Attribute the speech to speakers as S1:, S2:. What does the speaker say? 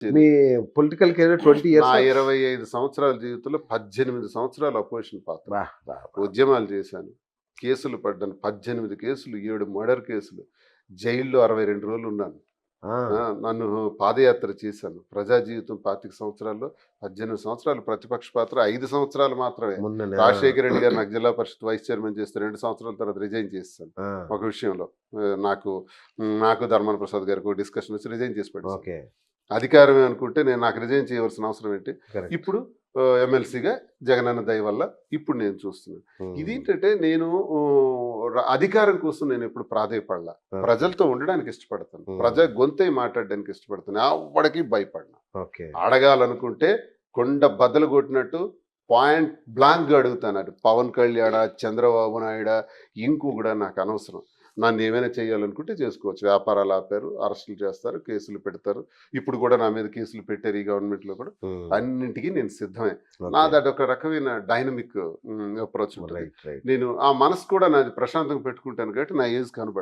S1: మీ political career 20
S2: నా
S1: years.
S2: 25 సంవత్సరాల జీవితంలో 18 సంవత్సరాలు అపోజిషన్ పాత్ర.
S1: బా బా బా.
S2: ఉద్యమాలు చేశాను, కేసులు పడ్డాను, 18 కేసులు, 7 మర్డర్ కేసులు, జైల్లో 62 రోజులు ఉన్నాను.
S1: ఆ,
S2: నన్ను పాదయాత్ర చేశాను. ప్రజా జీవితం 25 సంవత్సరాల్లో 18 సంవత్సరాలు ప్రతిపక్ష పాత్ర, 5 సంవత్సరాలు మాత్రమే.
S1: మొన్ననే.
S2: రాజశేఖర రెడ్డి గారు నాకు జిల్లా పరిషత్ వైస్ చైర్మన్ చేస్తే 2 సంవత్సరాల తర్వాత రిజైన్ చేస్తాను.
S1: ఆ,
S2: ఒక విషయంలో నాకు ధర్మాన ప్రసాద్ గారికి డిస్కషన్ వచ్చి రిజైన్ చేసి పెట్టాను.
S1: ఓకే.
S2: అధికారమే అనుకుంటే నేను నాకు రిజైన్ చేయవలసిన అవసరం ఏంటి?
S1: కరెక్ట్.
S2: ఇప్పుడు ఎమ్మెల్సీగా జగనన్న దయ వల్ల ఇప్పుడు నేను చూస్తున్నాను. ఇదేంటంటే నేను అధికారం కోసం నేను ఎప్పుడు ప్రాధేయపడలా. ప్రజలతో ఉండడానికి ఇష్టపడతాను, ప్రజా గొంతై మాట్లాడడానికి ఇష్టపడతాను, ఎవరికి భయపడను.
S1: ఓకే.
S2: అడగాలనుకుంటే కొండ బద్దలు కొట్టినట్టు పాయింట్ బ్లాంక్గా అడుగుతాను. అది పవన్ కళ్యాణ, చంద్రబాబు నాయుడు, ఇంకో కూడా నాకు అనవసరం. నన్ను ఏమైనా చేయాలనుకుంటే చేసుకోవచ్చు. వ్యాపారాలు ఆపారు, అరెస్టులు చేస్తారు, కేసులు పెడతారు. ఇప్పుడు కూడా నా మీద కేసులు పెట్టారు ఈ గవర్నమెంట్లో కూడా. అన్నింటికీ నేను సిద్ధమే. నాది అదొక రకమైన డైనమిక్ అప్రోచ్ ఉంటుంది. నేను ఆ మనసు కూడా నాది ప్రశాంతంగా పెట్టుకుంటాను కాబట్టి నా ఏజ్ కనబడదు.